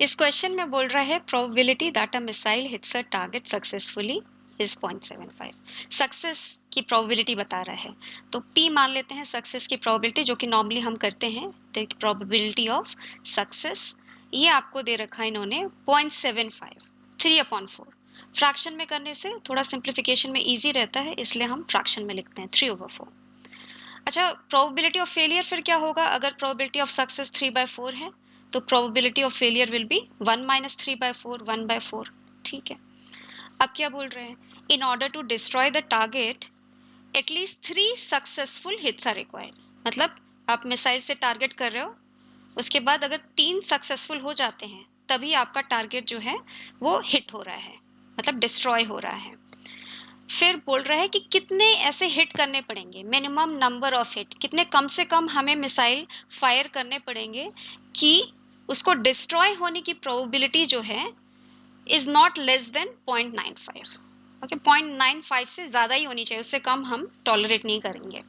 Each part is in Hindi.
इस क्वेश्चन में बोल रहा है probability that a missile hits a target successfully is 0.75। Success की प्रोबेबिलिटी बता रहा है, तो P मान लेते हैं सक्सेस की प्रोबेबिलिटी, जो कि नॉर्मली हम करते हैं। द प्रोबेबिलिटी ऑफ सक्सेस ये आपको दे रखा है इन्होंने 0.75, 3/4। फ्रैक्शन में करने से थोड़ा सिंप्लीफिकेशन में इजी रहता है, इसलिए हम फ्रैक्शन में लिखते हैं 3/4। अच्छा, प्रोबेबिलिटी ऑफ फेलियर फिर क्या होगा? अगर प्रोबेबिलिटी ऑफ सक्सेस 3/4 है तो probability of failure will be 1 - 3/4, 1/4। ठीक है। अब क्या बोल रहे हैं? In order to destroy the target at least 3 successful hits are required. मतलब आप मिसाइल से टारगेट कर रहे हो, उसके बाद अगर 3 सक्सेसफुल हो जाते हैं तभी आपका टारगेट जो है वो हिट हो रहा है, मतलब डिस्ट्रॉय हो रहा है। फिर बोल रहा है कि कितने ऐसे हिट करने पड़ेंगे, मिनिमम नंबर ऑफ हिट, कितने कम से कम हमें मिसाइल फायर करने पड़ेंगे कि उसको डिस्ट्रॉय होने की प्रोबेबिलिटी जो है is not less than 0.95। Okay, 0.95 से ज़्यादा ही होनी चाहिए, उससे कम हम टॉलरेट नहीं करेंगे।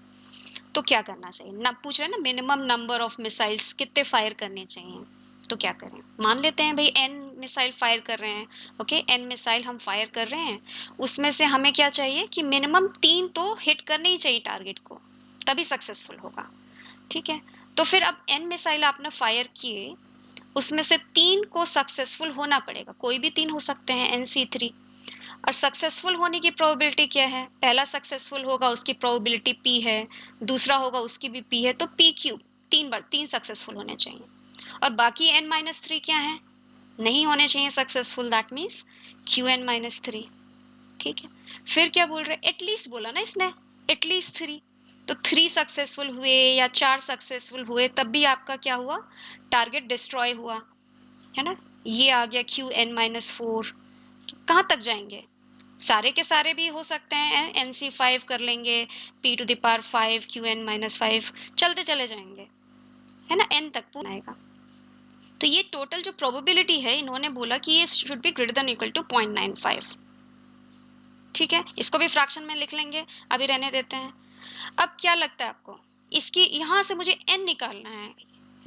तो क्या करना चाहिए ना, पूछ रहे हैं ना मिनिमम नंबर ऑफ मिसाइल्स कितने फायर करने चाहिए। तो क्या करें? मान लेते हैं भाई n मिसाइल फायर कर रहे हैं। ओके, n मिसाइल हम फायर कर रहे हैं, उसमें से हमें क्या चाहिए कि मिनिमम 3 तो हिट करने ही चाहिए टारगेट को, तभी सक्सेसफुल होगा। ठीक है, तो फिर अब n मिसाइल आपने फायर किए, उसमें से 3 को सक्सेसफुल होना पड़ेगा। कोई भी 3 हो सकते हैं, NC3। और सक्सेसफुल होने की प्रोबेबिलिटी क्या है? पहला सक्सेसफुल होगा उसकी प्रोबेबिलिटी P है, दूसरा होगा उसकी भी P है, तो P क्यूब 3 बार 3 सक्सेसफुल होने चाहिए। और बाकी n-3 क्या है? नहीं होने चाहिए सक्सेसफुल, दैट मीन्स Qn-3। ठीक है, फिर क्या बोल रहे हैं? एटलीस्ट बोला ना इसने, एटलीस्ट 3। तो 3 सक्सेसफुल हुए या 4 सक्सेसफुल हुए तब भी आपका क्या हुआ? टारगेट डिस्ट्रॉय हुआ, है ना? ये आ गया Qn-4। कहाँ तक जाएंगे? सारे के सारे भी हो सकते हैं, NC5 कर लेंगे, P⁵ Qn-5 चलते चले जाएंगे, है ना? n तक पूरा आएगा। तो ये टोटल जो प्रोबेबिलिटी है, इन्होंने बोला कि ये should be greater than equal to 0.95। ठीक है, इसको भी फ्रैक्शन में लिख लेंगे, अभी रहने देते हैं। अब क्या लगता है आपको? इसकी यहाँ से मुझे n निकालना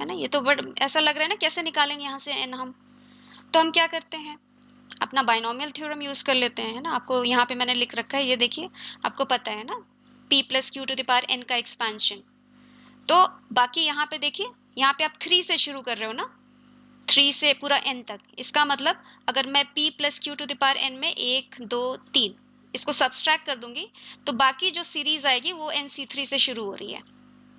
है ना? ये तो बड़ ऐसा लग रहा है ना, कैसे निकालेंगे यहाँ से n हम? तो हम क्या करते हैं, अपना बाइनोमियल थ्योरम यूज कर लेते हैं, है ना? आपको यहाँ पे मैंने लिख रखा है, ये देखिए, आपको पता है ना, p + Q⁴n का एक्सपेंशन। तो बाकी यहाँ पे देखिए, यहाँ पे आप 3 से शुरू कर रहे हो ना, 3 से पूरा n तक। इसका मतलब अगर मैं p + Q⁴n में 1 2 3 इसको सब्सट्रैक्ट कर दूंगी, तो बाकी जो सीरीज आएगी वो NC3 से शुरू हो रही है।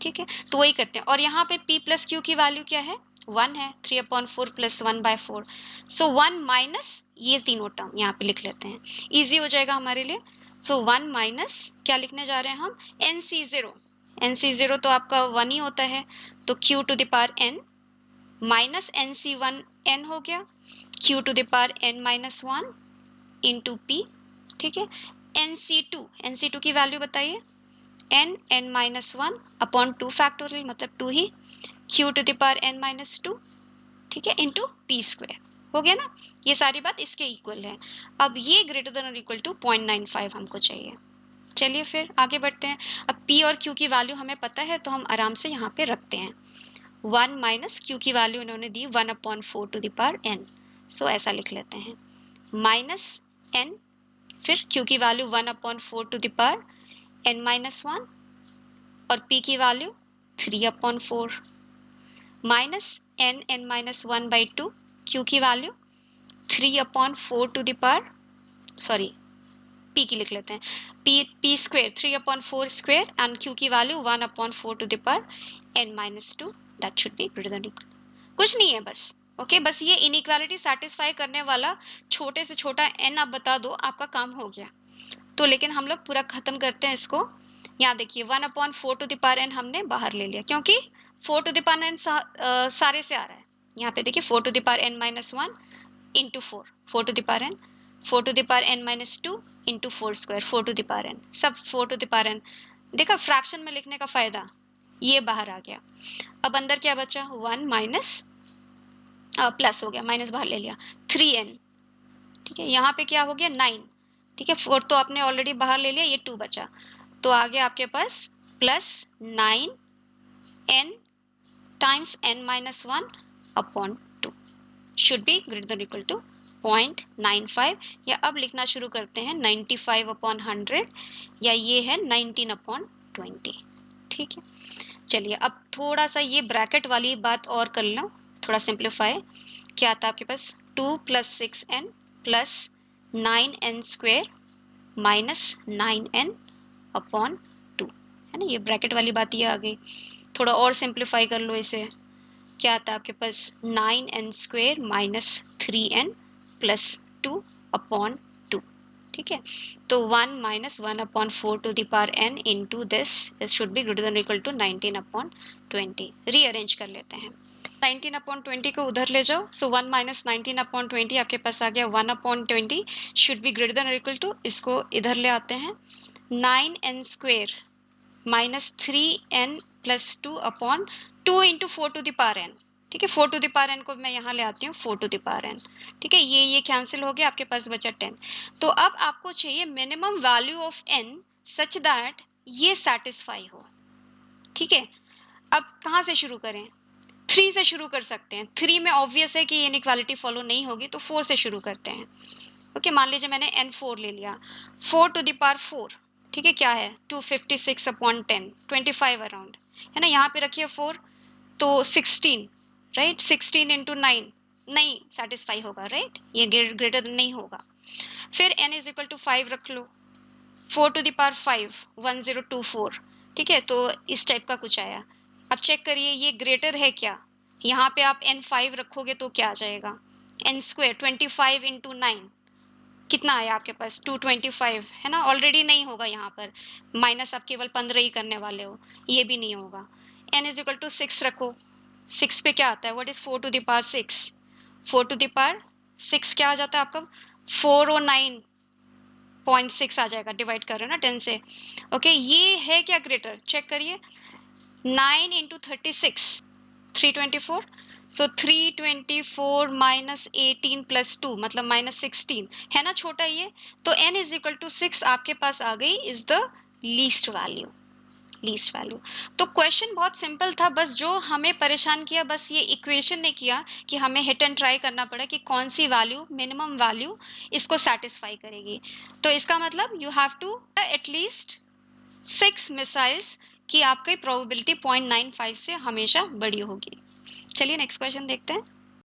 ठीक है, तो वही करते हैं। और यहाँ पे p + Q की वैल्यू क्या है? 1 है, 3/4 + 1/4। सो 1 माइनस ये तीनों टर्म यहाँ पे लिख लेते हैं, इजी हो जाएगा हमारे लिए। सो 1 माइनस क्या लिखने जा रहे हैं हम? NC0। NC0 तो आपका 1 ही होता है, तो Q⁴n माइनस NC1 n हो गया, Q⁴n-1 इंटू p। ठीक है, NC2 की वैल्यू बताइए? n-1/2 फैक्टोरियल, मतलब 2 ही, Q⁴n-2, ठीक है, इंटू p²। हो गया ना? ये सारी बात इसके इक्वल है। अब ये ग्रेटर देन और इक्वल टू 0.95 हमको चाहिए। चलिए फिर आगे बढ़ते हैं। अब p और q की वैल्यू हमें पता है, तो हम आराम से यहाँ पे रखते हैं। 1 माइनस q की वैल्यू इन्होंने दी 1/4n, सो ऐसा लिख लेते हैं, माइनस n, फिर q की वैल्यू 1/4n-1 और p की वैल्यू 3/4 माइनस n(n-1/2), q की वैल्यू 3/4 सॉरी, p की लिख लेते हैं, p² 3/4² एंड q की value 1/4n-2। That should be greater than equal, कुछ नहीं है बस। ओके, बस ये इनइक्वालिटी सेटिस्फाई करने वाला छोटे से छोटा n आप बता दो, आपका काम हो गया। तो लेकिन हम लोग पूरा खत्म करते हैं इसको। यहाँ देखिए 1/4n हमने बाहर ले लिया, क्योंकि 4n सारे से आ रहा है। यहाँ पे देखिए 4n-1 into 4n 4n-2 into 4² 4n, सब 4n। देखा फ्रैक्शन में लिखने का फायदा, ये बाहर आ गया। अब अंदर क्या बचा? 1 माइनस प्लस हो गया, माइनस बाहर ले लिया, 3n। ठीक है, यहाँ पे क्या हो गया? 9। ठीक है, 4 तो आपने ऑलरेडी बाहर ले लिया, ये 2 बचा, तो आगे आपके पास plus 9n times n-1/2। Should be greater than equal to 0.95, या अब लिखना शुरू करते हैं 95/100, या ये है 19/20। ठीक है, चलिए अब थोड़ा सा ये ब्रैकेट वाली बात और कर लो, थोड़ा सिंप्लीफाई। क्या आता है आपके पास, 2 + 6n + 9n square minus 9n/2, है ना, ये ब्रैकेट वाली बात ये आ गई। थोड़ा और सिंप्लीफाई कर लो इसे, क्या आता है आपके पास, 9n स्क्वेयर माइनस 3n + 2/2। ठीक है, तो 1 - 1/4 to the power n into this should be greater than equal to 19/20। Rearrange कर लेते हैं, 19/20 को उधर ले जाओ, सो 1 - 19/20 आपके पास आ गया 1/20 should be greater than equal to, इसको इधर ले आते हैं, 9n square minus 3n + 2/2 into 4 to the power n। ठीक है, 4 टू द पावर n को मैं यहाँ ले आती हूँ, 4 टू द पावर n। ठीक है, ये कैंसिल हो गया, आपके पास बचा 10। तो अब आपको चाहिए minimum value of n such that ये सेटिस्फाई हो। ठीक है, अब कहाँ से शुरू करें, 3 से शुरू कर सकते हैं। 3 में ऑब्वियस है कि ये इनइक्वालिटी फॉलो नहीं होगी, तो 4 से शुरू करते हैं। ओके, मान लीजिए मैंने n4 ले लिया, 4 टू द पावर 4, ठीक है, क्या है 256/10, 25 अराउंड, है ना, यहाँ पे रखिए 4, तो 16, राइट, 16 इंटू 9 नहीं सेटिस्फाई होगा, राइट, ये ग्रेटर देन नहीं होगा। फिर n इज इक्वल टू 5 रख लो, 4 टू द पावर 5, 1024। ठीक है, तो इस टाइप का कुछ आया। अब चेक करिए ये ग्रेटर है क्या, यहाँ पे आप n5 रखोगे तो क्या आ जाएगा, n स्क्वायर 25 इंटू 9 कितना आया आपके पास, 225, है ना, ऑलरेडी नहीं होगा यहाँ पर, माइनस आप केवल 15 ही करने वाले हो, ये भी नहीं होगा। n इज इक्वल टू 6 रखो, 6 पे क्या आता है, what is 4 to the power 6, 4 to the power 6 क्या आ जाता है आपका, 409.6 आ जाएगा, डिवाइड कर रहे हो ना 10 से। ओके, ये है क्या ग्रेटर, चेक करिए, 9 इंटू 36, 324, सो 324 माइनस 18 प्लस 2 मतलब -16, है ना छोटा ये, तो n इज इक्वल टू 6 आपके पास आ गई, is the least value, least value. तो क्वेश्चन बहुत सिंपल था, बस जो हमें परेशान किया बस ये इक्वेशन ने किया कि हमें हिट एंड ट्राई करना पड़ा कि कौन सी वैल्यू मिनिमम वैल्यू इसको सेटिस्फाई करेगी। तो इसका मतलब you have to at least 6 missiles कि आपकी प्रोबेबिलिटी 0.95 से हमेशा बड़ी होगी। चलिए नेक्स्ट क्वेश्चन देखते हैं।